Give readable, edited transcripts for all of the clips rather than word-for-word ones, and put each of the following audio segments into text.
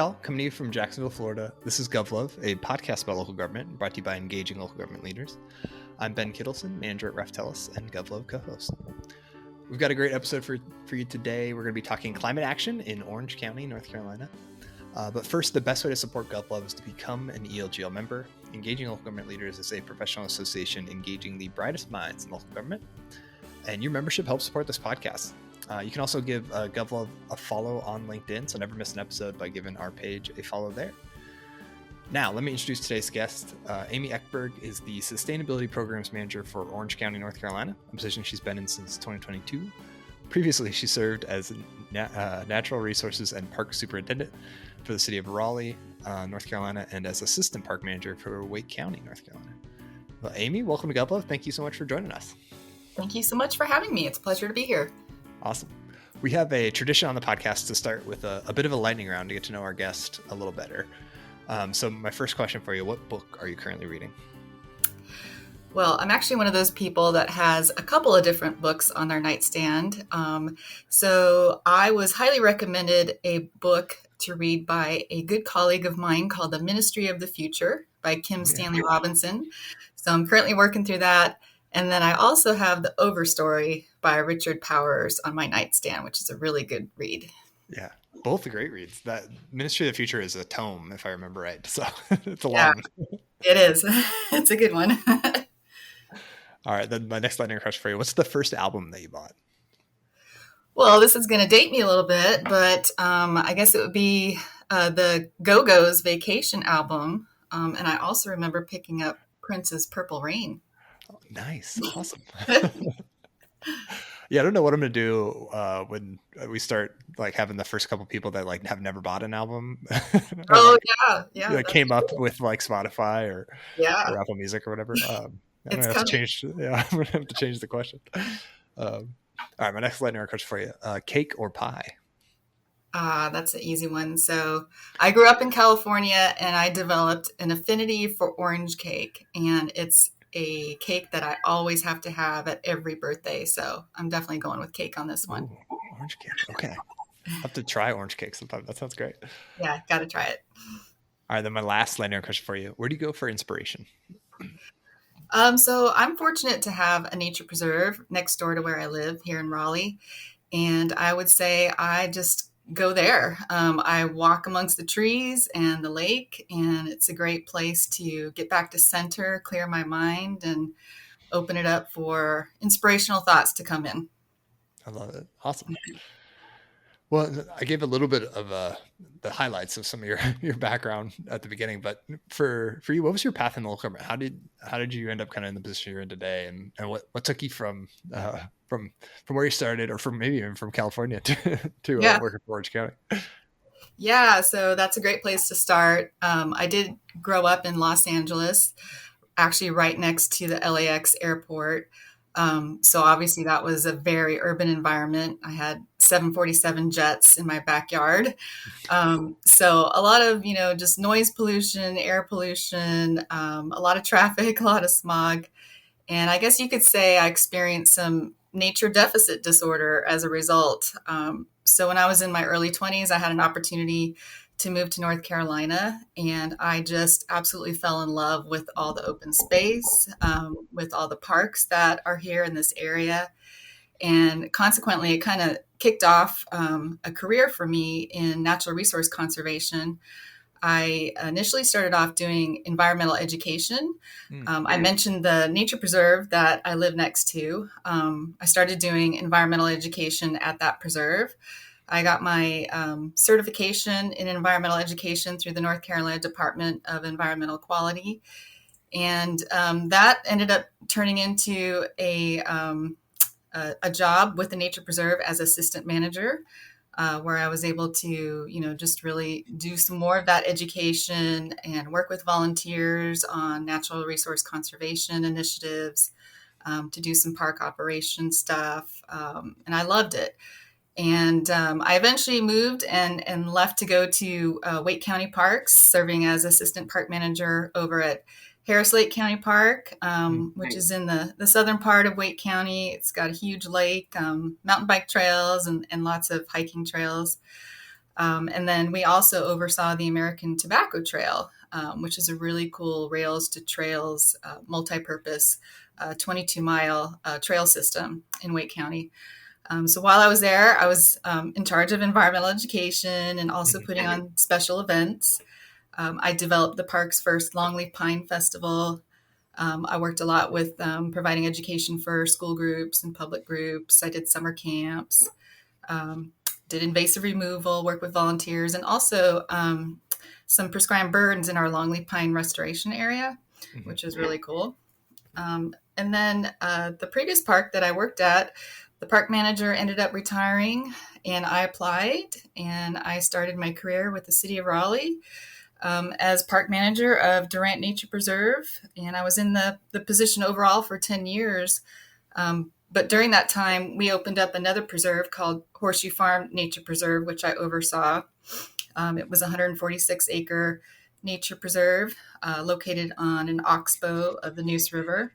y'all, coming to you from Jacksonville, Florida. This is GovLove, a podcast about local government brought to you by engaging local government leaders. I'm Ben Kittelson, manager at RefTellus and GovLove co-host. We've got a great episode for you today. We're going to be talking climate action in Orange County, North Carolina. But first, the best way to support GovLove is to become an ELGL member. Engaging local government leaders is a professional association engaging the brightest minds in local government. And your membership helps support this podcast. You can also give GovLove a follow on LinkedIn, so never miss an episode by giving our page a follow there. Now, let me introduce today's guest. Amy Eckberg is the Sustainability Programs Manager for Orange County, North Carolina, a position she's been in since 2022. Previously, she served as Natural Resources and Park Superintendent for the city of Raleigh, North Carolina, and as Assistant Park Manager for Wake County, North Carolina. Well, Amy, welcome to GovLove. Thank you so much for joining us. Thank you so much for having me. It's a pleasure to be here. Awesome. We have a tradition on the podcast to start with a bit of a lightning round to get to know our guest a little better. So my first question for you, what book are you currently reading? Well, I'm actually one of those people that has a couple of different books on their nightstand. So I was highly recommended a book to read by a good colleague of mine called The Ministry of the Future by Kim Stanley Robinson. So I'm currently working through that. And then I also have The Overstory by Richard Powers on my nightstand, which is a really good read. Yeah, both are great reads. That Ministry of the Future is a tome, if I remember right. So it's a long one. It is. It's a good one. All right, then my next lightning question for you. What's the first album that you bought? Well, this is going to date me a little bit, but I guess it would be the Go-Go's Vacation album. And I also remember picking up Prince's Purple Rain. Oh, nice. Awesome. Yeah, I don't know what I'm going to do when we start like having the first couple people that like have never bought an album. Oh, like, yeah. Like came up with like Spotify or Apple Music or whatever. I'm going to have to change the question. All right, my next lightning round question for you. Cake or pie? That's an easy one. So I grew up in California and I developed an affinity for orange cake, and it's a cake that I always have to have at every birthday. So I'm definitely going with cake on this one. Ooh, orange cake. Okay. I'll have to try orange cake sometime. That sounds great. Yeah, got to try it. All right, then my last lightning question for you. Where do you go for inspiration? So I'm fortunate to have a nature preserve next door to where I live here in Raleigh. And I would say I just go there. I walk amongst the trees and the lake, and it's a great place to get back to center, clear my mind, and open it up for inspirational thoughts to come in. I love it. Awesome. Well, I gave a little bit of the highlights of some of your background at the beginning, but for you, what was your path in the local government? How did you end up kind of in the position you're in today, and what took you from where you started, or from maybe even from California to working for Orange County? Yeah, so that's a great place to start. I did grow up in Los Angeles, actually right next to the LAX airport. So obviously that was a very urban environment. I had 747 jets in my backyard. So a lot of, just noise pollution, air pollution, a lot of traffic, a lot of smog. And I guess you could say I experienced some nature deficit disorder as a result. So when I was in my early 20s, I had an opportunity to move to North Carolina, and I just absolutely fell in love with all the open space, with all the parks that are here in this area. And consequently, it kind of kicked off a career for me in natural resource conservation. I initially started off doing environmental education. I mentioned the nature preserve that I live next to. I started doing environmental education at that preserve. I got my certification in environmental education through the North Carolina Department of Environmental Quality. And that ended up turning into a job with the Nature Preserve as assistant manager, where I was able to, just really do some more of that education and work with volunteers on natural resource conservation initiatives, to do some park operation stuff. And I loved it. And I eventually moved and left to go to Wake County Parks, serving as assistant park manager over at Harris Lake County Park, which is in the southern part of Wake County. It's got a huge lake, mountain bike trails, and lots of hiking trails. And then we also oversaw the American Tobacco Trail, which is a really cool rails to trails, multi-purpose 22-mile trail system in Wake County. So while I was there, I was in charge of environmental education and also putting on special events. I developed the park's first longleaf pine festival. I worked a lot with providing education for school groups and public groups. I did summer camps, did invasive removal, work with volunteers, and also some prescribed burns in our longleaf pine restoration area, which is really cool. And then the previous park that I worked at, the park manager ended up retiring, and I applied, and I started my career with the city of Raleigh as park manager of Durant Nature Preserve. And I was in the position overall for 10 years. But during that time, we opened up another preserve called Horseshoe Farm Nature Preserve, which I oversaw. It was a 146-acre nature preserve located on an oxbow of the Neuse River.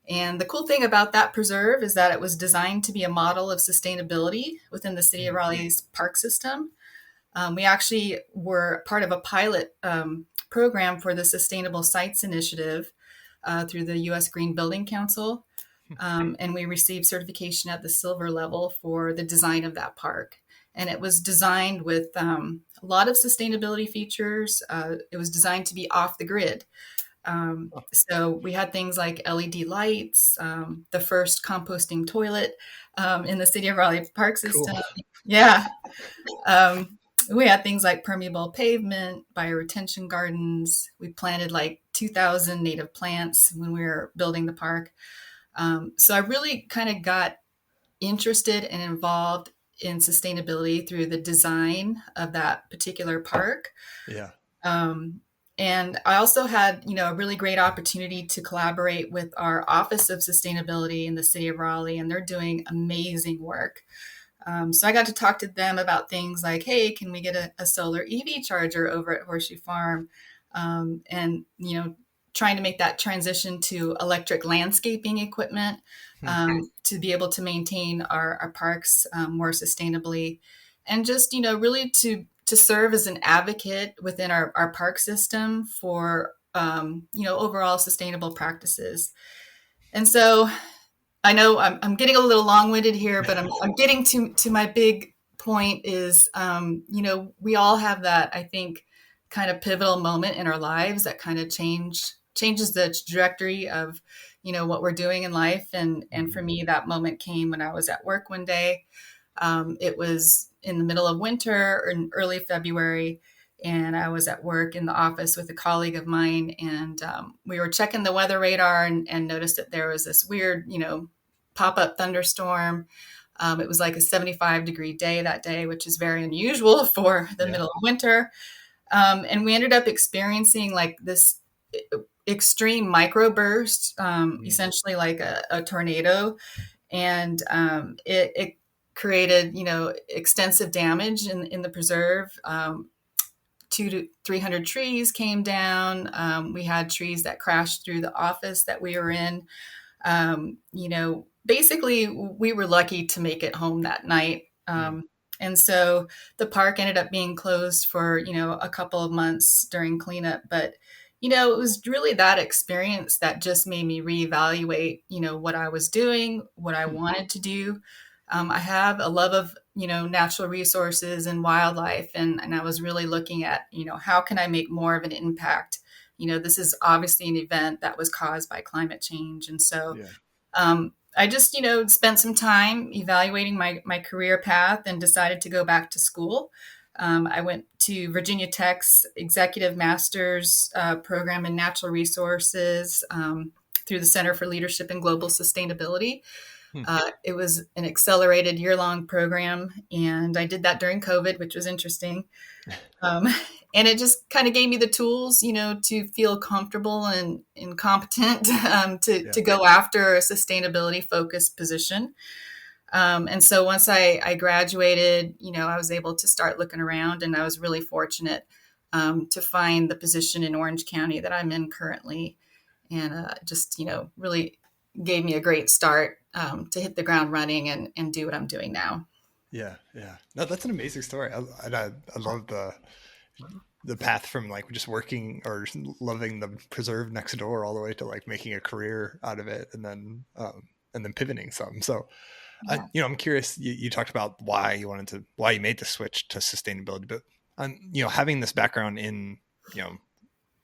And the cool thing about that preserve is that it was designed to be a model of sustainability within the city of Raleigh's park system. We actually were part of a pilot program for the Sustainable Sites Initiative through the U.S. Green Building Council. And we received certification at the silver level for the design of that park. And it was designed with a lot of sustainability features. It was designed to be off the grid. So we had things like LED lights, the first composting toilet in the city of Raleigh park system. Cool. Yeah. We had things like permeable pavement, bioretention gardens. We planted like 2,000 native plants when we were building the park. So I really kind of got interested and involved in sustainability through the design of that particular park. Yeah. And I also had, a really great opportunity to collaborate with our Office of Sustainability in the city of Raleigh, and they're doing amazing work. So I got to talk to them about things like, hey, can we get a solar EV charger over at Horseshoe Farm? And, trying to make that transition to electric landscaping equipment to be able to maintain our parks more sustainably. And just, really to serve as an advocate within our park system for, overall sustainable practices. And so I know I'm getting a little long-winded here, but I'm getting to my big point is, we all have that, I think, kind of pivotal moment in our lives that kind of changes the trajectory of, what we're doing in life. And for me, that moment came when I was at work one day. It was in the middle of winter or in early February, and I was at work in the office with a colleague of mine, and we were checking the weather radar and noticed that there was this weird, pop-up thunderstorm. It was like a 75-degree day that day, which is very unusual for the middle of winter. And we ended up experiencing like this extreme microburst, essentially like a tornado. And it created, extensive damage in the preserve. 200 to 300 trees came down. We had trees that crashed through the office that we were in. Basically, we were lucky to make it home that night. And so the park ended up being closed for, a couple of months during cleanup. But, it was really that experience that just made me reevaluate, what I was doing, what I wanted to do. I have a love of, natural resources and wildlife. And I was really looking at, how can I make more of an impact? This is obviously an event that was caused by climate change. And so I just, spent some time evaluating my career path and decided to go back to school. I went to Virginia Tech's Executive Master's program in Natural Resources through the Center for Leadership and Global Sustainability. It was an accelerated year-long program, and I did that during COVID, which was interesting. And it just kind of gave me the tools, to feel comfortable and competent to go after a sustainability-focused position. And so once I graduated, I was able to start looking around, and I was really fortunate to find the position in Orange County that I'm in currently. And just, really gave me a great start to hit the ground running and do what I'm doing now. Yeah, yeah. No, that's an amazing story. I love the path from like just working or loving the preserve next door all the way to like making a career out of it, and then pivoting some. So Yeah. I'm curious. You talked about why you made the switch to sustainability, but having this background in you know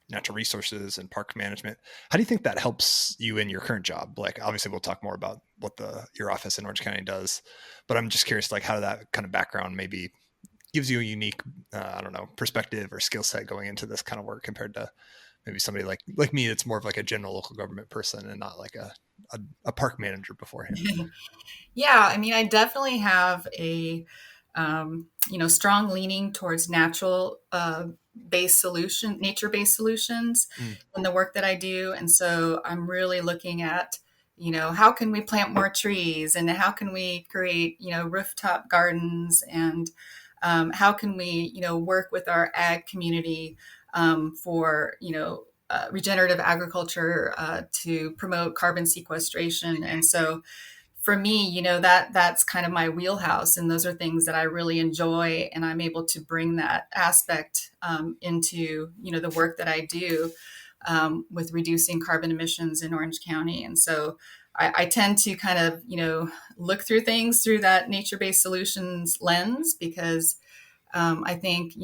natural resources and park management, how do you think that helps you in your current job? Like, obviously, we'll talk more about what your office in Orange County does, but I'm just curious, like, how that kind of background maybe gives you a unique, I don't know, perspective or skill set going into this kind of work compared to maybe somebody like me that's more of like a general local government person and not like a park manager beforehand. Yeah, I mean, I definitely have a strong leaning towards natural nature based solutions Mm. in the work that I do, and so I'm really looking at how can we plant more trees, and how can we create rooftop gardens, and how can we work with our ag community for regenerative agriculture to promote carbon sequestration, and so for me, that's kind of my wheelhouse, and those are things that I really enjoy, and I'm able to bring that aspect into the work that I do with reducing carbon emissions in Orange County. And so I tend to kind of look through things through that nature-based solutions lens, because I think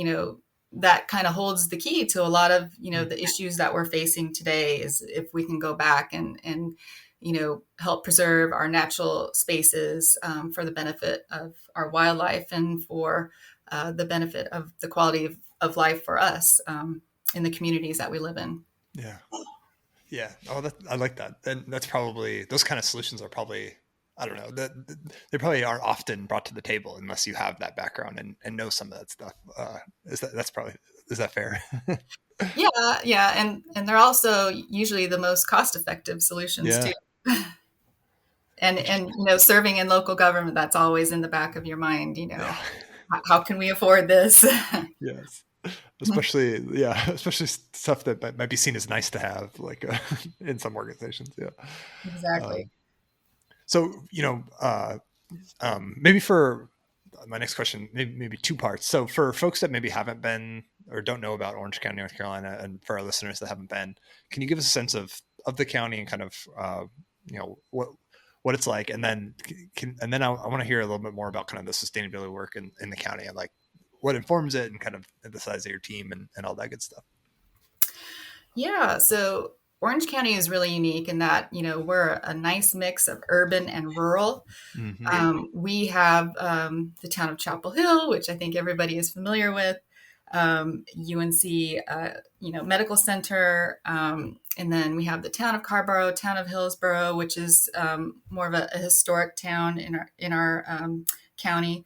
that kind of holds the key to a lot of Mm. the issues that we're facing today. Is if we can go back and help preserve our natural spaces for the benefit of our wildlife and for the benefit of the quality of life for us in the communities that we live in. Yeah. Yeah. Oh, I like that. And that's probably, those kind of solutions are probably, I don't know, they probably aren't often brought to the table unless you have that background and know some of that stuff. Is that fair? Yeah, yeah, and they're also usually the most cost effective solutions Yeah. too. And serving in local government, that's always in the back of your mind. Yeah. How can we afford this? Yes. Especially, yeah, especially stuff that might be seen as nice to have, like in some organizations. Yeah. Exactly. Um, so, maybe for my next question, maybe two parts. So for folks that maybe haven't been or don't know about Orange County, North Carolina, and for our listeners that haven't been, can you give us a sense of the county and kind of what it's like, and then I want to hear a little bit more about kind of the sustainability work in the county and like what informs it and kind of the size of your team and all that good stuff. Yeah, so Orange County is really unique in that, we're a nice mix of urban and rural. Mm-hmm. We have the town of Chapel Hill, which I think everybody is familiar with, UNC, Medical Center, and then we have the town of Carborough, town of Hillsborough, which is more of a historic town in our county.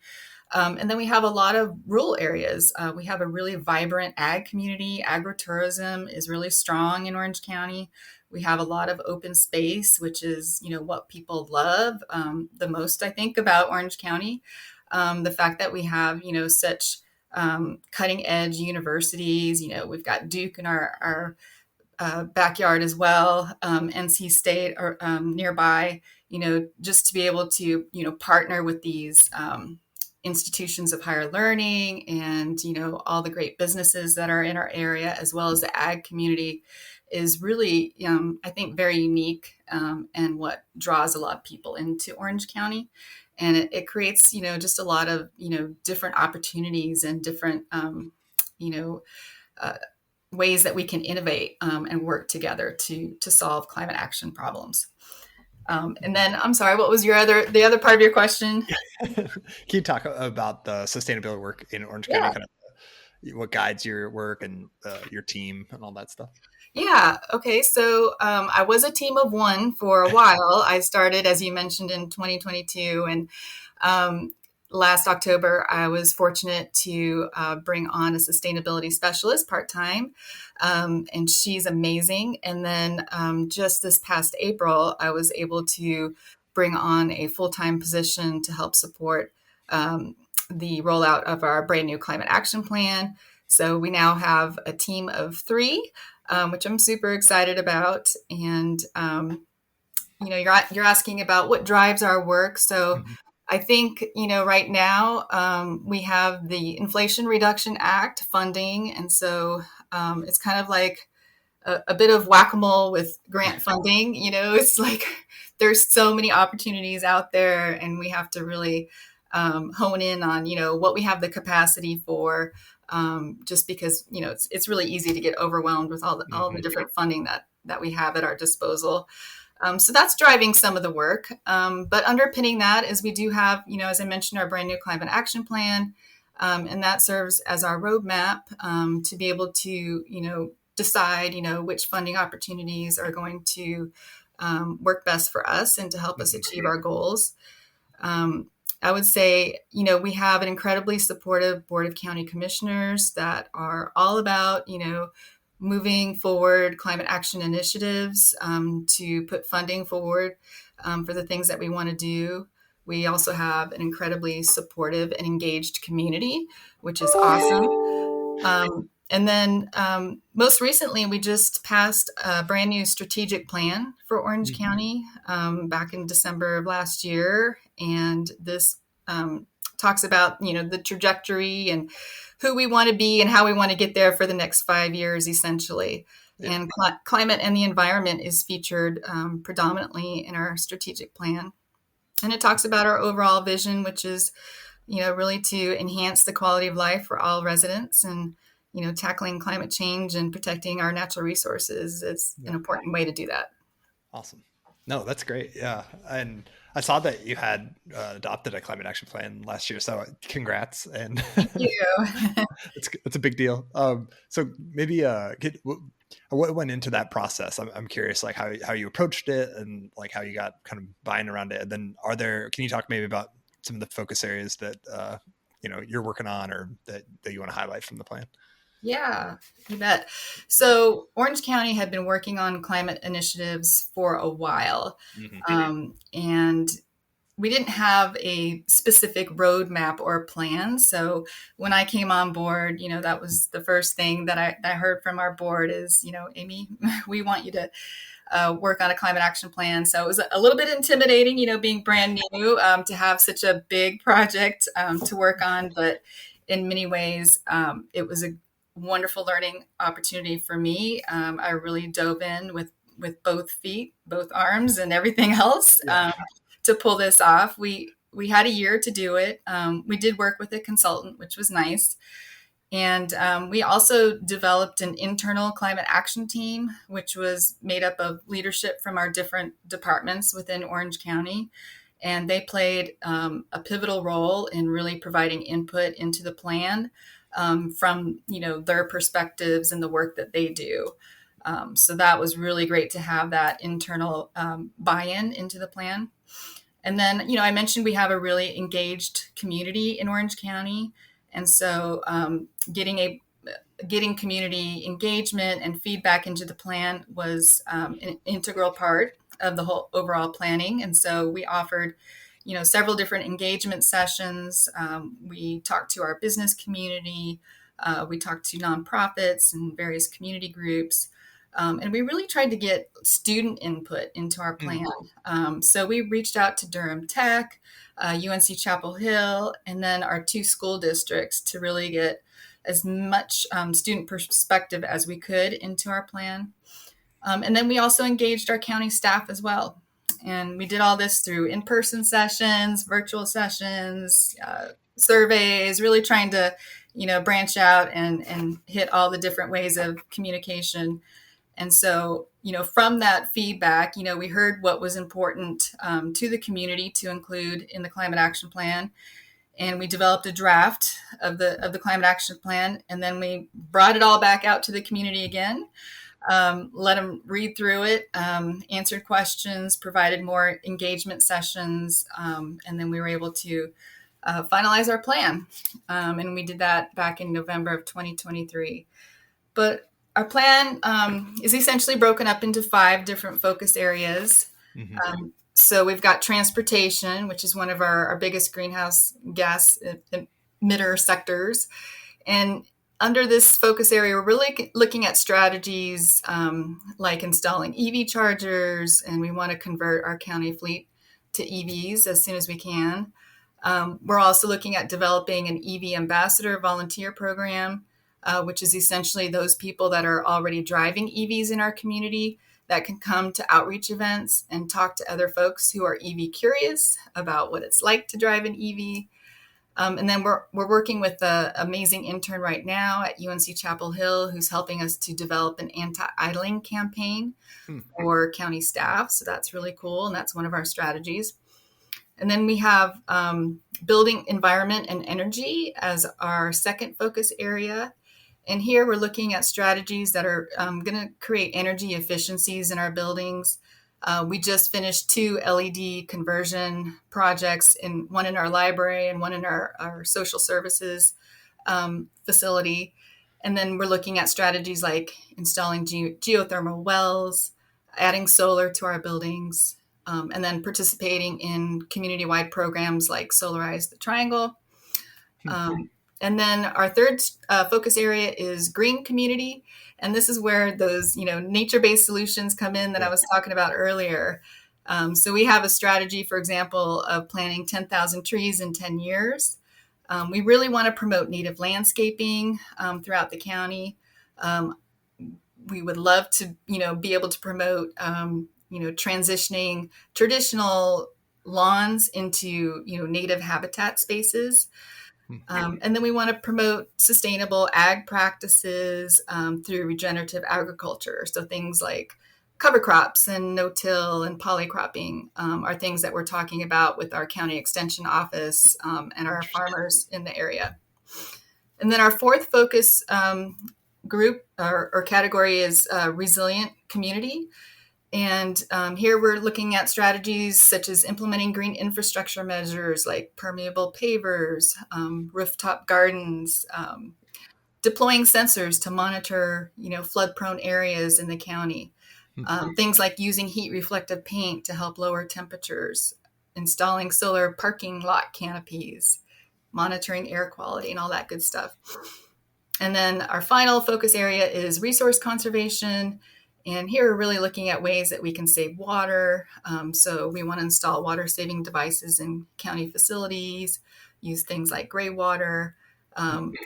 And then we have a lot of rural areas. We have a really vibrant ag community. Agritourism is really strong in Orange County. We have a lot of open space, which is, what people love the most, I think, about Orange County. The fact that we have, such cutting edge universities. We've got Duke in our backyard as well, NC State or nearby. Just to be able to, partner with these institutions of higher learning and all the great businesses that are in our area, as well as the ag community, is really I think very unique, and what draws a lot of people into Orange County. And it creates just a lot of different opportunities and different you know uh, ways that we can innovate and work together to solve climate action problems. And then I'm sorry, what was the other part of your question? Can you talk about the sustainability work in Orange County, Yeah. kind of what guides your work and your team and all that stuff? Yeah. Okay. So I was a team of one for a while. I started, as you mentioned, in 2022. And um, last October, I was fortunate to bring on a sustainability specialist part time. And she's amazing. And then just this past April, I was able to bring on a full time position to help support the rollout of our brand new climate action plan. So we now have a team of three, which I'm super excited about. And you're asking about what drives our work. So Mhm. I think, right now we have the Inflation Reduction Act funding. And so it's kind of like a bit of whack-a-mole with grant funding. It's like there's so many opportunities out there, and we have to really hone in on, what we have the capacity for, just because, it's really easy to get overwhelmed with all the different funding that we have at our disposal. So that's driving some of the work. But underpinning that is we do have, as I mentioned, our brand new climate action plan. And that serves as our roadmap to be able to, decide, which funding opportunities are going to work best for us and to help us achieve our goals. I would say, we have an incredibly supportive board of county commissioners that are all about, moving forward climate action initiatives to put funding forward for the things that we want to do. We also have an incredibly supportive and engaged community, which is awesome. And then most recently, we just passed a brand new strategic plan for Orange County back in December of last year. And this talks about, the trajectory and who we want to be and how we want to get there for the next 5 years, essentially. Yeah. And climate and the environment is featured predominantly in our strategic plan. And it talks about our overall vision, which is, really to enhance the quality of life for all residents, and tackling climate change and protecting our natural resources is an important way to do that. Awesome. No, that's great. Yeah. And I saw that you had adopted a climate action plan last year. So congrats. And thank you. it's a big deal. So maybe what went into that process? I'm curious, like how you approached it and like how you got kind of buying around it. And then can you talk maybe about some of the focus areas that, you're working on or that you want to highlight from the plan? Yeah, you bet. So Orange County had been working on climate initiatives for a while. And we didn't have a specific roadmap or plan. So when I came on board, that was the first thing that I heard from our board is, Amy, we want you to work on a climate action plan. So it was a little bit intimidating, being brand new to have such a big project to work on. But in many ways, it was a wonderful learning opportunity for me. I really dove in with both feet, both arms, and everything else to pull this off. We had a year to do it. We did work with a consultant, which was nice. And we also developed an internal climate action team, which was made up of leadership from our different departments within Orange County. And they played a pivotal role in really providing input into the plan from, their perspectives and the work that they do. So that was really great to have that internal buy-in into the plan. And then, I mentioned we have a really engaged community in Orange County. And so getting community engagement and feedback into the plan was an integral part of the whole overall planning. And so we offered, several different engagement sessions. We talked to our business community. We talked to nonprofits and various community groups. And we really tried to get student input into our plan. So we reached out to Durham Tech, UNC Chapel Hill, and then our 2 school districts to really get as much student perspective as we could into our plan. And then we also engaged our county staff as well. And we did all this through in-person sessions, virtual sessions, surveys, really trying to, branch out and hit all the different ways of communication. And so, from that feedback, we heard what was important to the community to include in the climate action plan. And we developed a draft of the climate action plan. And then we brought it all back out to the community again, let them read through it, answered questions, provided more engagement sessions. And then we were able to finalize our plan. And we did that back in November of 2023. But our plan is essentially broken up into 5 different focus areas. So we've got transportation, which is one of our biggest greenhouse gas emitter sectors. And under this focus area, we're really looking at strategies like installing EV chargers, and we want to convert our county fleet to EVs as soon as we can. We're also looking at developing an EV ambassador volunteer program, which is essentially those people that are already driving EVs in our community that can come to outreach events and talk to other folks who are EV curious about what it's like to drive an EV. And then we're working with an amazing intern right now at UNC Chapel Hill who's helping us to develop an anti-idling campaign for county staff. So that's really cool. And that's one of our strategies. And then we have building environment and energy as our second focus area. And here we're looking at strategies that are going to create energy efficiencies in our buildings. We just finished 2 LED conversion projects, one in our library and one in our social services facility. And then we're looking at strategies like installing geothermal wells, adding solar to our buildings, and then participating in community-wide programs like Solarize the Triangle. And then our third focus area is green community. And this is where those, nature-based solutions come in that I was talking about earlier. So we have a strategy, for example, of planting 10,000 trees in 10 years. We really want to promote native landscaping throughout the county. We would love to, be able to promote, transitioning traditional lawns into, native habitat spaces. And then we want to promote sustainable ag practices through regenerative agriculture. So things like cover crops and no-till and polycropping are things that we're talking about with our county extension office and our farmers in the area. And then our fourth focus group or category is resilient community. And here we're looking at strategies such as implementing green infrastructure measures like permeable pavers, rooftop gardens, deploying sensors to monitor, flood-prone areas in the county. Things like using heat reflective paint to help lower temperatures, installing solar parking lot canopies, monitoring air quality and all that good stuff. And then our final focus area is resource conservation. And here we're really looking at ways that we can save water. So we want to install water saving devices in county facilities, use things like gray water.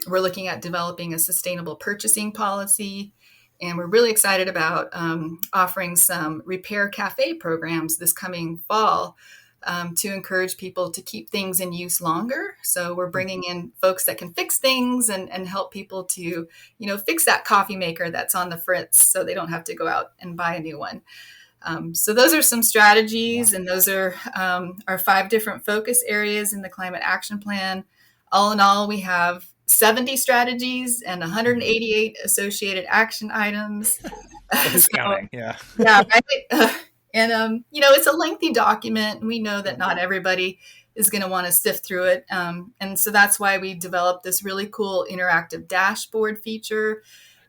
We're looking at developing a sustainable purchasing policy. And we're really excited about offering some repair cafe programs this coming fall to encourage people to keep things in use longer. So we're bringing in folks that can fix things and help people to, fix that coffee maker that's on the fritz so they don't have to go out and buy a new one. So those are some strategies, and those are our 5 different focus areas in the climate action plan. All in all, we have 70 strategies and 188 associated action items. Who's counting? Yeah. Yeah, right. And, it's a lengthy document. We know that not everybody is going to want to sift through it. And so that's why we developed this really cool interactive dashboard feature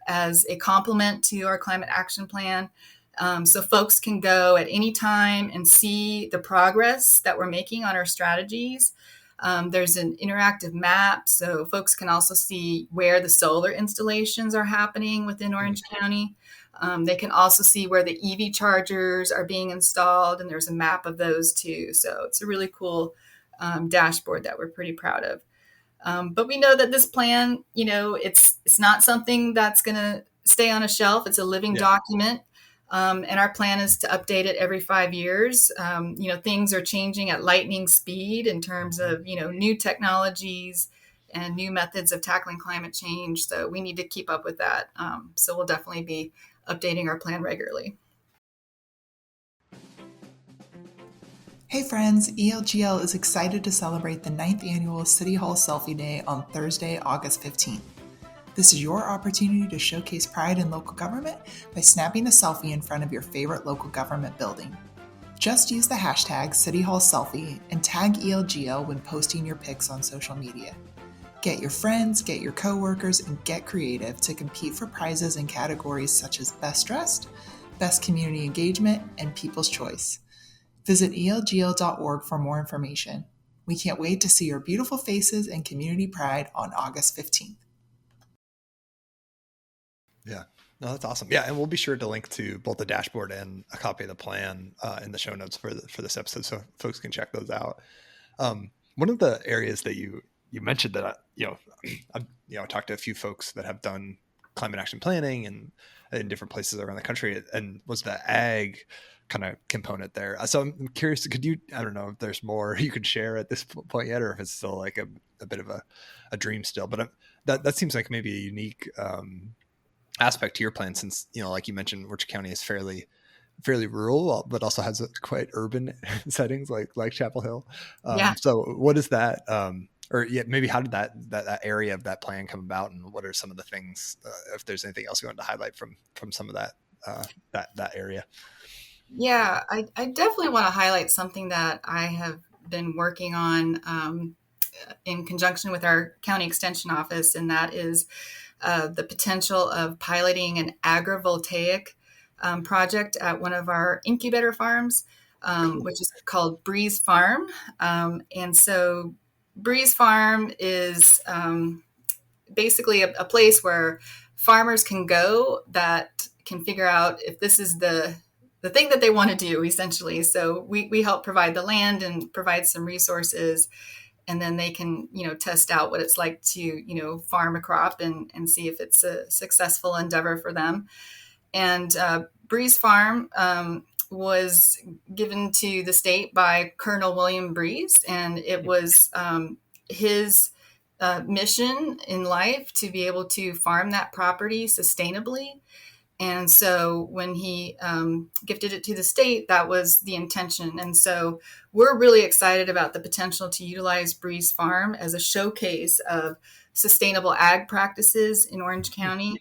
as a complement to our climate action plan. So folks can go at any time and see the progress that we're making on our strategies. There's an interactive map, so folks can also see where the solar installations are happening within Orange County. They can also see where the EV chargers are being installed, and there's a map of those too. So it's a really cool dashboard that we're pretty proud of. But we know that this plan, it's not something that's going to stay on a shelf. It's a living document. And our plan is to update it every 5 years. Things are changing at lightning speed in terms of, new technologies and new methods of tackling climate change. So we need to keep up with that. So we'll definitely be updating our plan regularly. Hey friends, ELGL is excited to celebrate the 9th annual City Hall Selfie Day on Thursday, August 15th. This is your opportunity to showcase pride in local government by snapping a selfie in front of your favorite local government building. Just use the hashtag CityHallSelfie and tag ELGL when posting your pics on social media. Get your friends, get your coworkers, and get creative to compete for prizes in categories such as Best Dressed, Best Community Engagement, and People's Choice. Visit elgl.org for more information. We can't wait to see your beautiful faces and community pride on August 15th. Yeah, no, that's awesome. Yeah, and we'll be sure to link to both the dashboard and a copy of the plan in the show notes for this episode, so folks can check those out. One of the areas that you mentioned that I've talked to a few folks that have done climate action planning and in different places around the country, and was the ag kind of component there. So I'm curious, could you, I don't know if there's more you could share at this point yet, or if it's still like a bit of a dream still, but that seems like maybe a unique aspect to your plan, since like you mentioned, Orchard County is fairly rural, but also has quite urban settings like Chapel Hill. Yeah. So what is that? Or maybe how did that area of that plan come about, and what are some of the things? If there's anything else you wanted to highlight from some of that that area. Yeah, I definitely want to highlight something that I have been working on in conjunction with our county extension office, and that is the potential of piloting an agrivoltaic project at one of our incubator farms, which is called Breeze Farm. And so Breeze Farm is basically a place where farmers can go that can figure out if this is the thing that they want to do, essentially. So we help provide the land and provide some resources, and then they can, test out what it's like to, farm a crop and see if it's a successful endeavor for them. And Breeze Farm was given to the state by Colonel William Breeze, and it was his mission in life to be able to farm that property sustainably. And so when he gifted it to the state, that was the intention. And so we're really excited about the potential to utilize Breeze Farm as a showcase of sustainable ag practices in Orange County.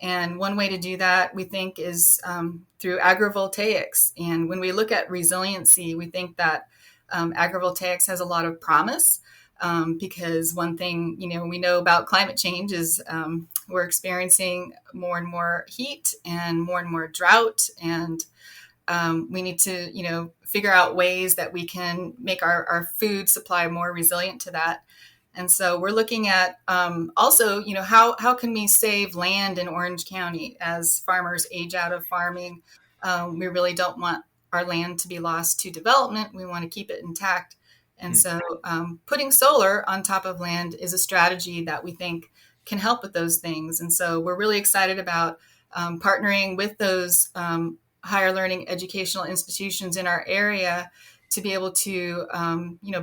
And one way to do that, we think, is through agrivoltaics. And when we look at resiliency, we think that agrivoltaics has a lot of promise. Because one thing, we know about climate change is we're experiencing more and more heat and more drought. And we need to, figure out ways that we can make our food supply more resilient to that. And so we're looking at also, how can we save land in Orange County as farmers age out of farming? We really don't want our land to be lost to development. We want to keep it intact. And so putting solar on top of land is a strategy that we think can help with those things. And so we're really excited about partnering with those higher learning educational institutions in our area to be able to,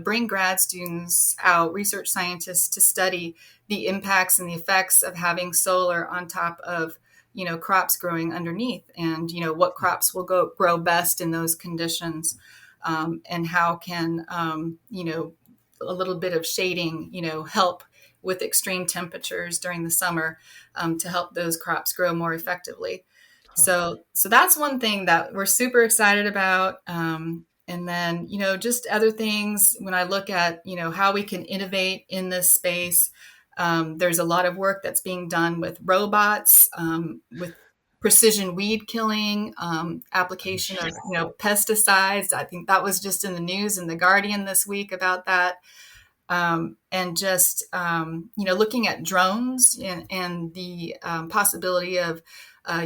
bring grad students out, research scientists, to study the impacts and the effects of having solar on top of, crops growing underneath, and, what crops will grow best in those conditions. And how can, a little bit of shading, help with extreme temperatures during the summer to help those crops grow more effectively. So that's one thing that we're super excited about. And then, just other things, when I look at, how we can innovate in this space, there's a lot of work that's being done with robots, with precision weed killing, application of pesticides. I think that was just in the news in The Guardian this week about that. And just, looking at drones and the possibility of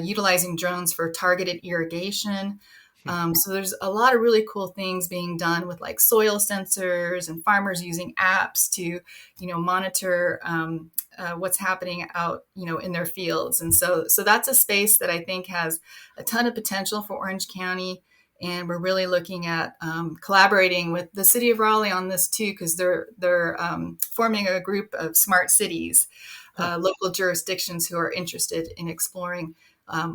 utilizing drones for targeted irrigation. So there's a lot of really cool things being done with like soil sensors, and farmers using apps to, monitor what's happening out, in their fields. And so that's a space that I think has a ton of potential for Orange County. And we're really looking at collaborating with the city of Raleigh on this too, because they're forming a group of smart cities, local jurisdictions who are interested in exploring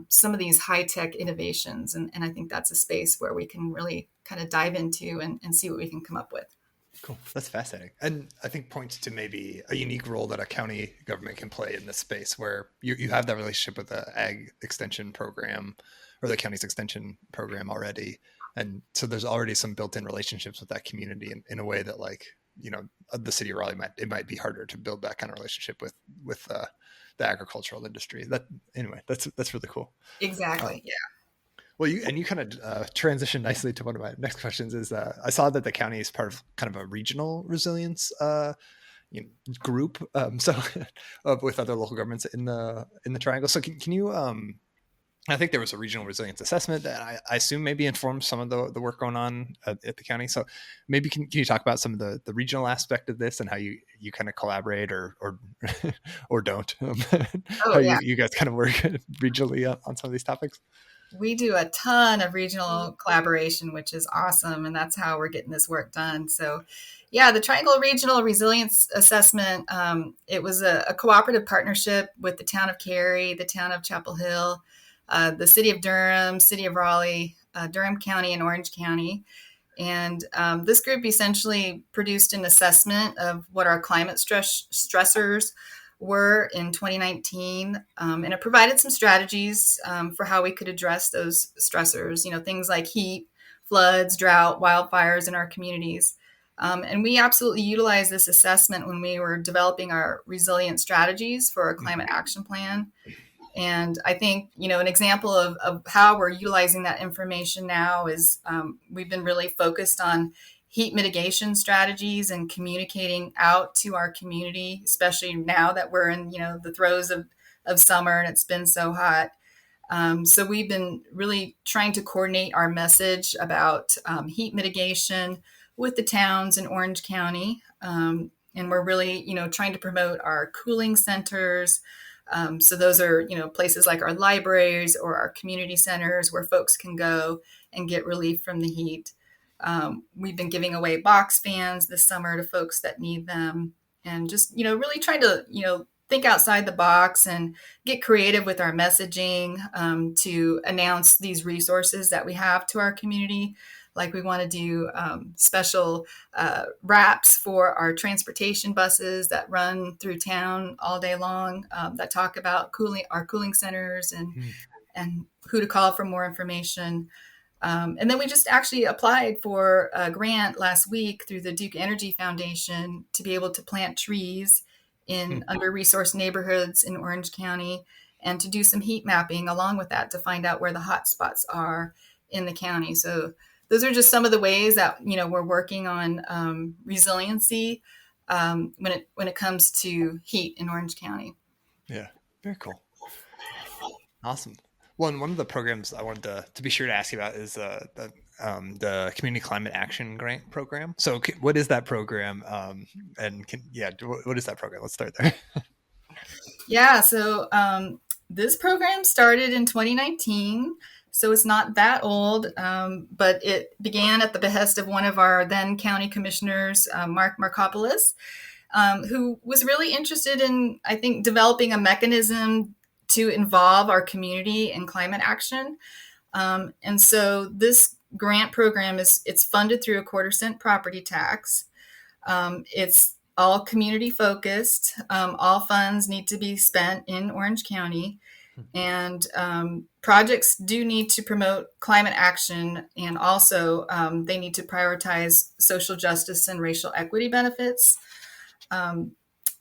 some of these high-tech innovations. And I think that's a space where we can really kind of dive into and see what we can come up with. Cool. That's fascinating. And I think points to maybe a unique role that a county government can play in this space, where you have that relationship with the ag extension program or the county's extension program already. And so there's already some built-in relationships with that community in a way that, like, the city of Raleigh might be harder to build that kind of relationship with the agricultural industry. That's really cool. Exactly. Yeah. Well, you kind of transition nicely to one of my next questions. Is I saw that the county is part of kind of a regional resilience group, so with other local governments in the triangle. So can you I think there was a regional resilience assessment that I assume maybe informs some of the work going on at the county. So maybe can you talk about some of the regional aspect of this and how you kind of collaborate or or don't, Oh how yeah. you guys kind of work regionally on some of these topics? We do a ton of regional collaboration, which is awesome. And that's how we're getting this work done. So, yeah, the Triangle Regional Resilience Assessment, it was a cooperative partnership with the town of Cary, the town of Chapel Hill, the city of Durham, city of Raleigh, Durham County, and Orange County. And this group essentially produced an assessment of what our climate stressors were in 2019, and it provided some strategies for how we could address those stressors. Things like heat, floods, drought, wildfires in our communities. And we absolutely utilized this assessment when we were developing our resilient strategies for our climate action plan. And I think, an example of how we're utilizing that information now is we've been really focused on heat mitigation strategies and communicating out to our community, especially now that we're in, the throes of summer and it's been so hot. So we've been really trying to coordinate our message about heat mitigation with the towns in Orange County. And we're really, trying to promote our cooling centers. So those are, places like our libraries or our community centers where folks can go and get relief from the heat. We've been giving away box fans this summer to folks that need them, and just, really trying to, think outside the box and get creative with our messaging to announce these resources that we have to our community. Like we want to do special wraps for our transportation buses that run through town all day long that talk about our cooling centers and who to call for more information. And then we just actually applied for a grant last week through the Duke Energy Foundation to be able to plant trees in under-resourced neighborhoods in Orange County and to do some heat mapping along with that to find out where the hot spots are in the county. So those are just some of the ways that, we're working on resiliency when it comes to heat in Orange County. Yeah, very cool. Awesome. One of the programs I wanted to be sure to ask you about is the Community Climate Action Grant Program. So, what is that program? What is that program? Let's start there. Yeah. So this program started in 2019. So it's not that old, but it began at the behest of one of our then county commissioners, Mark Markopoulos, who was really interested in, I think, developing a mechanism to involve our community in climate action. And so this grant program it's funded through a 1/4-cent property tax. It's all community focused. All funds need to be spent in Orange County. And projects do need to promote climate action, and also they need to prioritize social justice and racial equity benefits.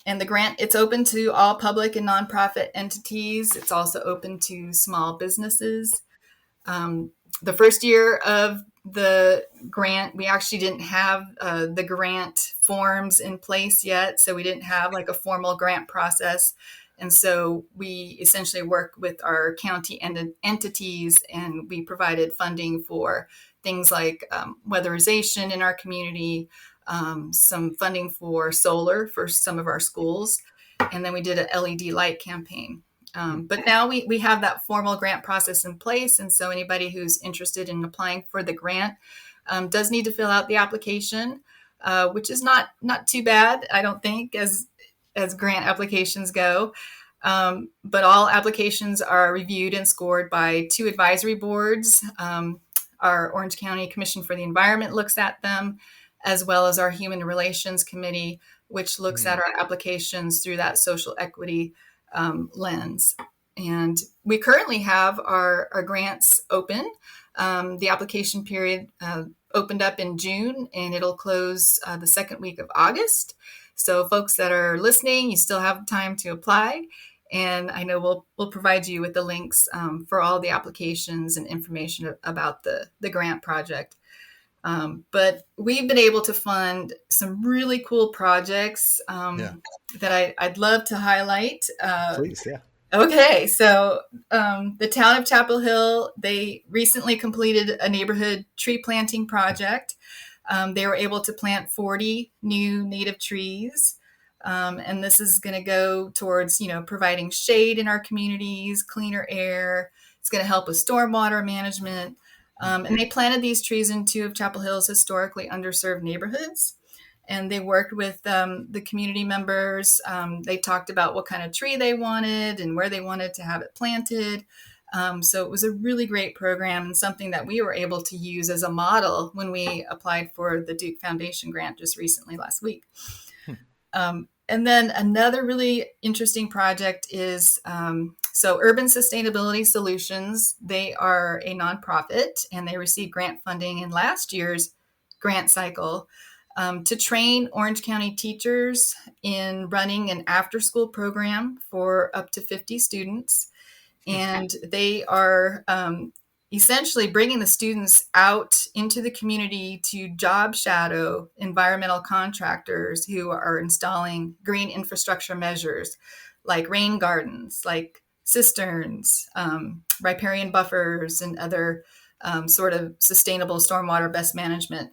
And the grant, it's open to all public and nonprofit entities. It's also open to small businesses. The first year of the grant, we actually didn't have the grant forms in place yet. So we didn't have like a formal grant process. And so we essentially work with our county entities, and we provided funding for things like weatherization in our community, some funding for solar for some of our schools, and then we did an LED light campaign. But now we have that formal grant process in place, and so anybody who's interested in applying for the grant does need to fill out the application, which is not too bad, I don't think, as grant applications go. But all applications are reviewed and scored by 2 advisory boards. Our Orange County Commission for the Environment looks at them, as well as our Human Relations Committee, which looks at our applications through that social equity lens. And we currently have our grants open. The application period opened up in June, and it'll close the second week of August. So folks that are listening, you still have time to apply. And I know we'll provide you with the links for all the applications and information about the grant project. But we've been able to fund some really cool projects that I'd love to highlight. Please, yeah. Okay, so the town of Chapel Hill, they recently completed a neighborhood tree planting project. They were able to plant 40 new native trees. And this is going to go towards, providing shade in our communities, cleaner air. It's going to help with stormwater management. And they planted these trees in two of Chapel Hill's historically underserved neighborhoods. And they worked with the community members. They talked about what kind of tree they wanted and where they wanted to have it planted. So it was a really great program and something that we were able to use as a model when we applied for the Duke Foundation grant just recently last week. And then another really interesting project is Urban Sustainability Solutions. They are a nonprofit and they received grant funding in last year's grant cycle to train Orange County teachers in running an after-school program for up to 50 students. And they are essentially bringing the students out into the community to job shadow environmental contractors who are installing green infrastructure measures like rain gardens, like cisterns, riparian buffers, and other sort of sustainable stormwater best management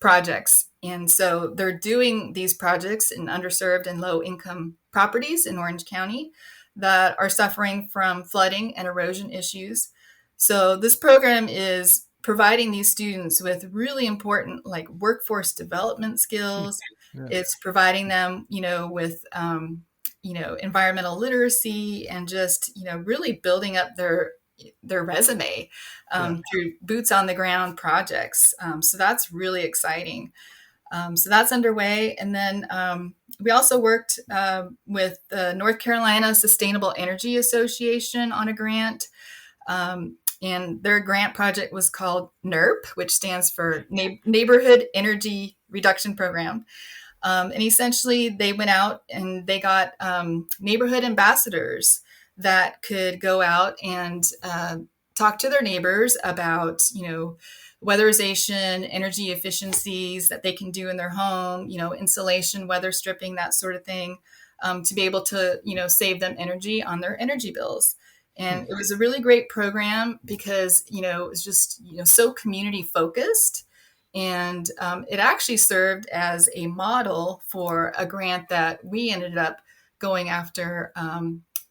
projects. And so they're doing these projects in underserved and low income properties in Orange County that are suffering from flooding and erosion issues. So this program is providing these students with really important like workforce development skills. Yeah. It's providing them, with, environmental literacy and just, really building up their resume through boots on the ground projects. So that's really exciting. So that's underway. And then we also worked with the North Carolina Sustainable Energy Association on a grant. And their grant project was called NERP, which stands for Neighborhood Energy Reduction Program. And essentially they went out and they got neighborhood ambassadors that could go out and talk to their neighbors about, weatherization, energy efficiencies that they can do in their home, insulation, weather stripping, that sort of thing, to be able to, save them energy on their energy bills. And it was a really great program because, it was just, so community focused. And it actually served as a model for a grant that we ended up going after,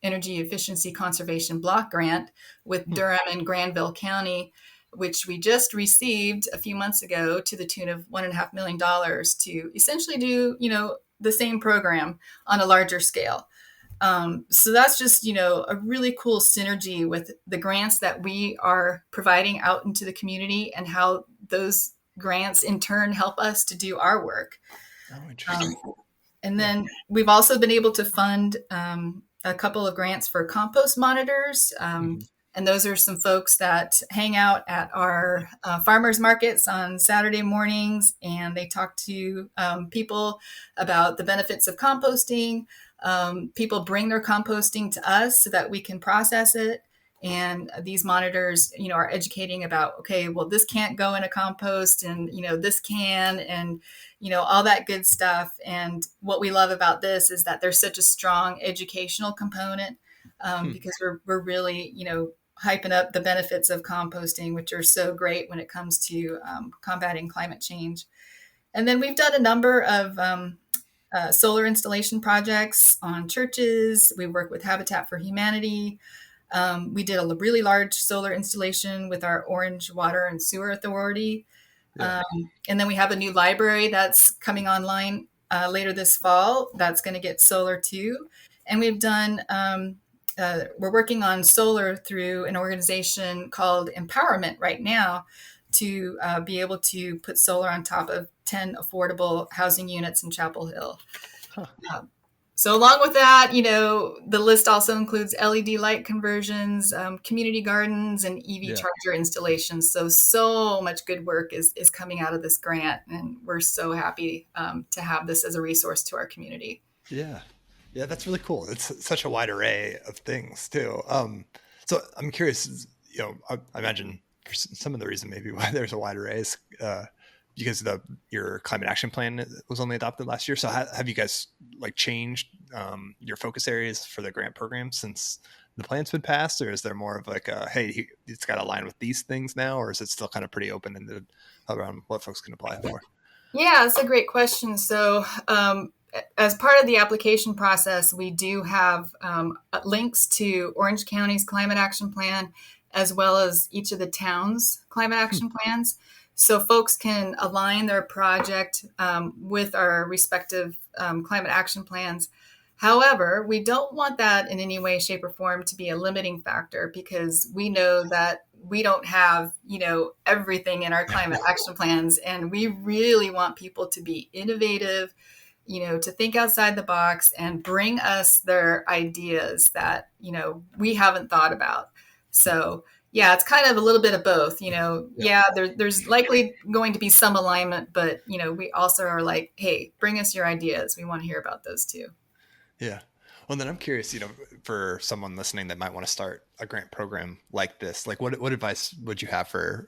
Energy Efficiency Conservation Block Grant with Durham and Granville County, which we just received a few months ago to the tune of $1.5 million to essentially do, the same program on a larger scale. So that's just, a really cool synergy with the grants that we are providing out into the community and how those grants in turn help us to do our work. Oh, interesting. And then we've also been able to fund a couple of grants for compost monitors. And those are some folks that hang out at our farmers markets on Saturday mornings, and they talk to people about the benefits of composting. People bring their composting to us so that we can process it. And these monitors, are educating about, okay, well, this can't go in a compost and, this can, and, all that good stuff. And what we love about this is that there's such a strong educational component because we're really, hyping up the benefits of composting, which are so great when it comes to combating climate change. And then we've done a number of solar installation projects on churches. We work with Habitat for Humanity. We did a really large solar installation with our Orange Water and Sewer Authority. Yeah. And then we have a new library that's coming online later this fall that's going to get solar too. And we've done, we're working on solar through an organization called Empowerment right now to be able to put solar on top of 10 affordable housing units in Chapel Hill. So along with that, the list also includes LED light conversions, community gardens, and EV charger installations. So much good work is coming out of this grant, and we're so happy to have this as a resource to our community. Yeah, that's really cool. It's such a wide array of things too. So I'm curious, I imagine some of the reason maybe why there's a wide array is because your climate action plan was only adopted last year. So have you guys like changed your focus areas for the grant program since the plan's been passed, or is there more of like hey, it's got to align with these things now, or is it still kind of pretty open-ended around what folks can apply for? Yeah, that's a great question. So, as part of the application process, we do have links to Orange County's climate action plan, as well as each of the towns' climate action plans. So folks can align their project with our respective climate action plans. However, we don't want that in any way, shape, or form to be a limiting factor, because we know that we don't have, everything in our climate action plans. And we really want people to be innovative, to think outside the box and bring us their ideas that, we haven't thought about. So yeah, it's kind of a little bit of both, there's likely going to be some alignment, but, we also are like, hey, bring us your ideas. We want to hear about those too. Yeah. Well, then I'm curious, for someone listening that might want to start a grant program like this, like what advice would you have for,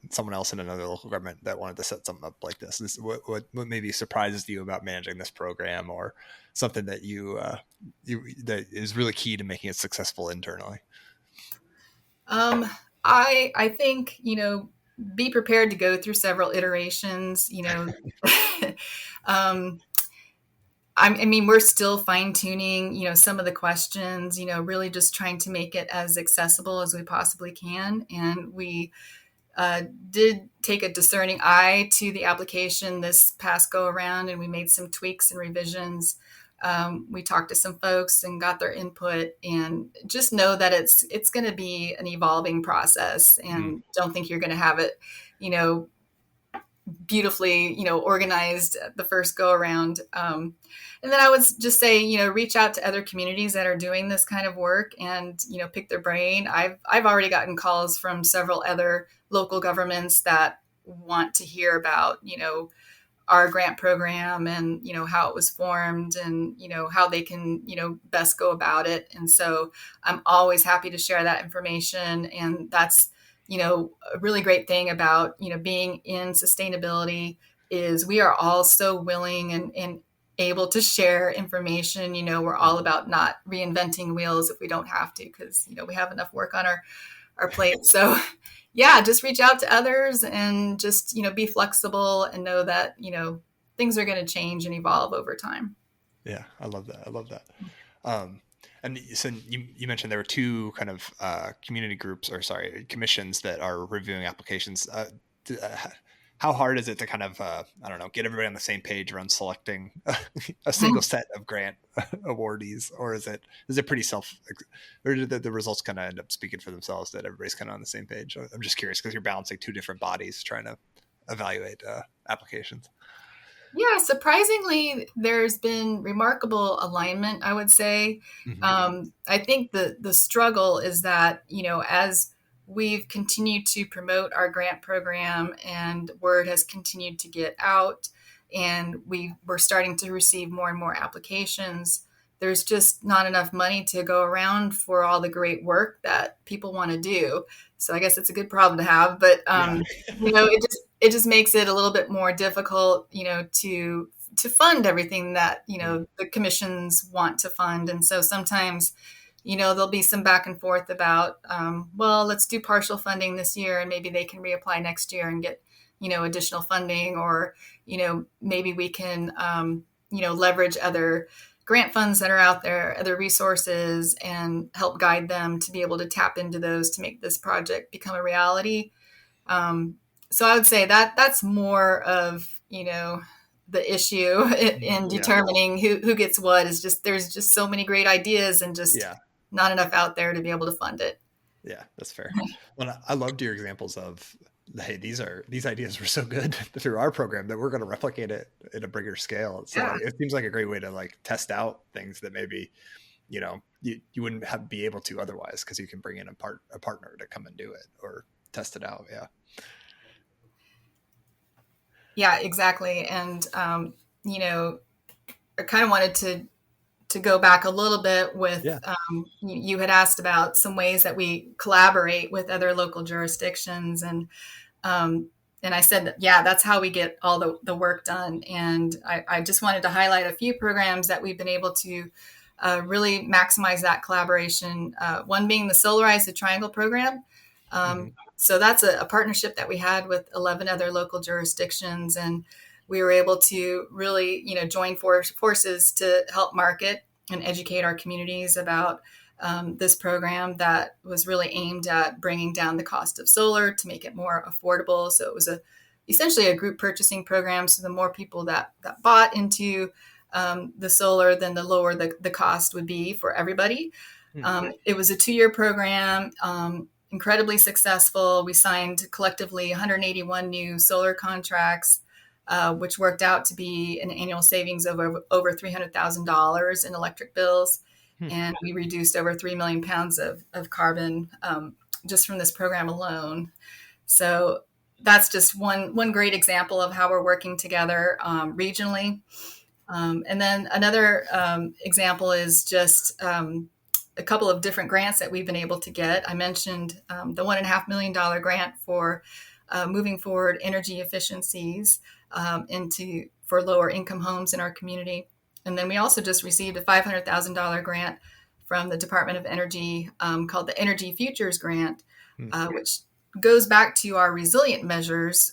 someone else in another local government that wanted to set something up like this? What maybe surprises you about managing this program, or something that that is really key to making it successful internally? I think, be prepared to go through several iterations, I mean, we're still fine tuning, some of the questions, really just trying to make it as accessible as we possibly can. And we did take a discerning eye to the application this past go around, and we made some tweaks and revisions. We talked to some folks and got their input, and just know that it's going to be an evolving process, and don't think you're going to have it, beautifully, organized the first go around. And then I would just say, reach out to other communities that are doing this kind of work and, pick their brain. I've already gotten calls from several other local governments that want to hear about, our grant program and, how it was formed and, how they can, best go about it. And so I'm always happy to share that information. And that's, a really great thing about, being in sustainability is we are all so willing and able to share information. We're all about not reinventing wheels if we don't have to, because, we have enough work on our plate. So yeah, just reach out to others and just, be flexible and know that, things are going to change and evolve over time. Yeah, I love that. And so you mentioned there were two kind of commissions that are reviewing applications. How hard is it to kind of, get everybody on the same page around selecting a single set of grant awardees, or is it pretty or do the results kind of end up speaking for themselves that everybody's kind of on the same page? I'm just curious because you're balancing two different bodies trying to evaluate applications. Yeah, surprisingly, there's been remarkable alignment, I would say. I think the struggle is that, as we've continued to promote our grant program and word has continued to get out, and we're starting to receive more and more applications, there's just not enough money to go around for all the great work that people want to do. So I guess it's a good problem to have, but it just makes it a little bit more difficult, to fund everything that, the commissions want to fund. And so sometimes, there'll be some back and forth about, well, let's do partial funding this year and maybe they can reapply next year and get, additional funding, or, maybe we can, leverage other grant funds that are out there, other resources, and help guide them to be able to tap into those to make this project become a reality. So I would say that that's more of, the issue in determining who gets what, is just, there's just so many great ideas and just not enough out there to be able to fund it. Yeah, that's fair. Well, I loved your examples of, hey, these ideas were so good through our program that we're going to replicate it at a bigger scale. So it seems like a great way to like test out things that maybe, you wouldn't be able to otherwise, because you can bring in a partner to come and do it or test it out. Yeah. Yeah, exactly. And, I kind of wanted to go back a little bit with, you had asked about some ways that we collaborate with other local jurisdictions. And I said, yeah, that's how we get all the work done. And I just wanted to highlight a few programs that we've been able to really maximize that collaboration. One being the Solarize the Triangle program. So that's a partnership that we had with 11 other local jurisdictions. And we were able to really, join forces to help market and educate our communities about this program that was really aimed at bringing down the cost of solar to make it more affordable. So it was essentially a group purchasing program. So the more people that bought into the solar, then the lower the cost would be for everybody. It was a 2-year program, incredibly successful. We signed collectively 181 new solar contracts, which worked out to be an annual savings of over $300,000 in electric bills. And we reduced over 3 million pounds of carbon just from this program alone. So that's just one great example of how we're working together regionally. And then another example is just a couple of different grants that we've been able to get. I mentioned the $1.5 million grant for moving forward energy efficiencies for lower income homes in our community. And then we also just received a $500,000 grant from the Department of Energy called the Energy Futures Grant, which goes back to our resilient measures.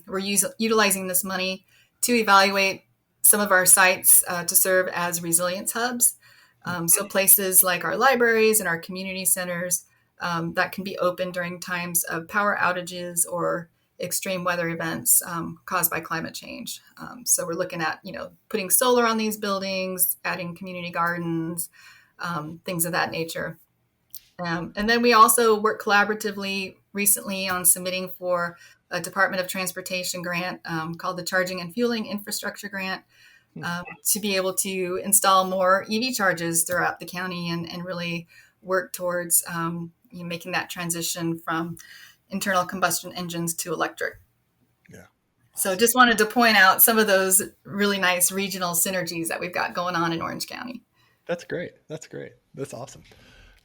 We're utilizing this money to evaluate some of our sites to serve as resilience hubs. So places like our libraries and our community centers that can be open during times of power outages or extreme weather events caused by climate change. So we're looking at, putting solar on these buildings, adding community gardens, things of that nature. And then we also work collaboratively recently on submitting for a Department of Transportation grant called the Charging and Fueling Infrastructure Grant to be able to install more EV charges throughout the county and really work towards making that transition from internal combustion engines to electric. Yeah. So just wanted to point out some of those really nice regional synergies that we've got going on in Orange County. That's great. That's awesome.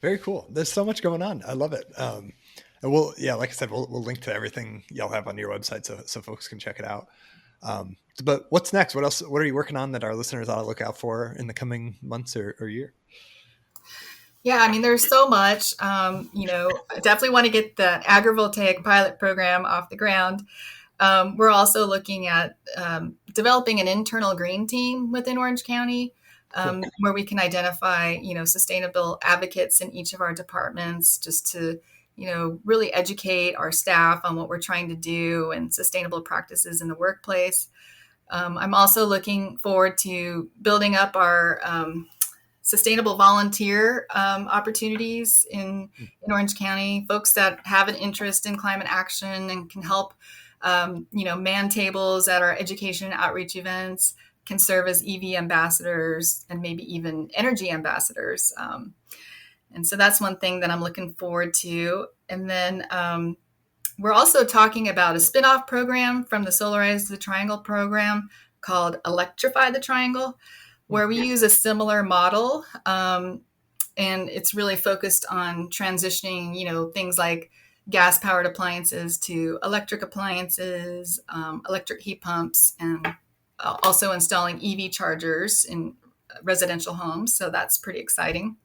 Very cool. There's so much going on. I love it. And like I said, we'll link to everything y'all have on your website so folks can check it out. But what's next? What else? What are you working on that our listeners ought to look out for in the coming months or year? Yeah, there's so much. I definitely want to get the agrivoltaic pilot program off the ground. We're also looking at developing an internal green team within Orange County where we can identify, sustainable advocates in each of our departments just to, really educate our staff on what we're trying to do and sustainable practices in the workplace. I'm also looking forward to building up our sustainable volunteer opportunities in Orange County, folks that have an interest in climate action and can help, man tables at our education and outreach events, can serve as EV ambassadors and maybe even energy ambassadors. And so that's one thing that I'm looking forward to. And then we're also talking about a spinoff program from the Solarize the Triangle program called Electrify the Triangle, where we use a similar model. And it's really focused on transitioning, things like gas-powered appliances to electric appliances, electric heat pumps, and also installing EV chargers in residential homes. So that's pretty exciting.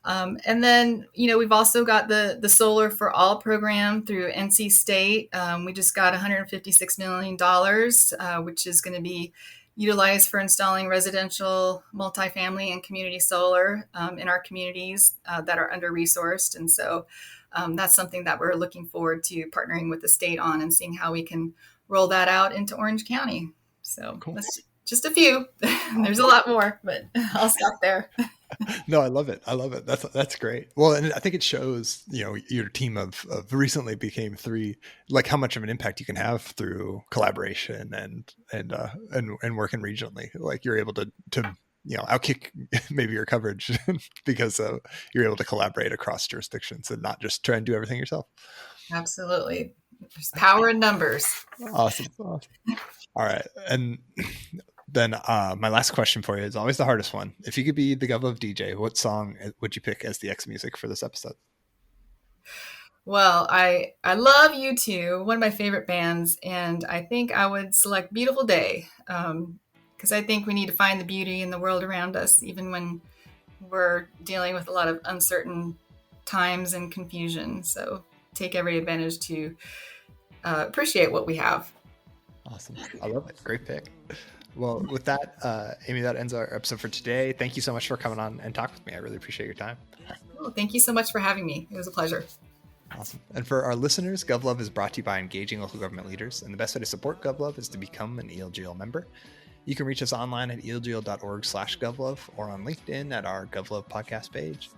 And then, we've also got the Solar for All program through NC State. We just got $156 million, which is going to be utilized for installing residential, multifamily, and community solar in our communities that are under-resourced. And so that's something that we're looking forward to partnering with the state on and seeing how we can roll that out into Orange County. So cool. That's just a few. There's a lot more, but I'll stop there. No, I love it. That's great. Well, and I think it shows, your team of recently became 3, like how much of an impact you can have through collaboration and working regionally. Like you're able to outkick maybe your coverage because you're able to collaborate across jurisdictions and not just try and do everything yourself. Absolutely. There's power in numbers. Awesome. All right. And then my last question for you is always the hardest one. If you could be the Gov of DJ, what song would you pick as the X music for this episode? Well, I love U2, one of my favorite bands, and I think I would select Beautiful Day, because I think we need to find the beauty in the world around us, even when we're dealing with a lot of uncertain times and confusion. So take every advantage to appreciate what we have. Awesome. I love it. Great pick. Well, with that, Amy, that ends our episode for today. Thank you so much for coming on and talking with me. I really appreciate your time. Well, thank you so much for having me. It was a pleasure. Awesome. And for our listeners, GovLove is brought to you by engaging local government leaders. And the best way to support GovLove is to become an ELGL member. You can reach us online at elgl.org/GovLove or on LinkedIn at our GovLove podcast page.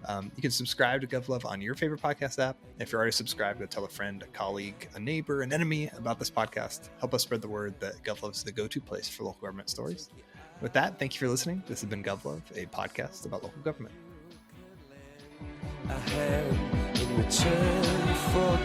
You can subscribe to GovLove on your favorite podcast app. If you're already subscribed, go tell a friend, a colleague, a neighbor, an enemy about this podcast. Help us spread the word that GovLove is the go-to place for local government stories. With that, thank you for listening. This has been GovLove, a podcast about local government. I have in return for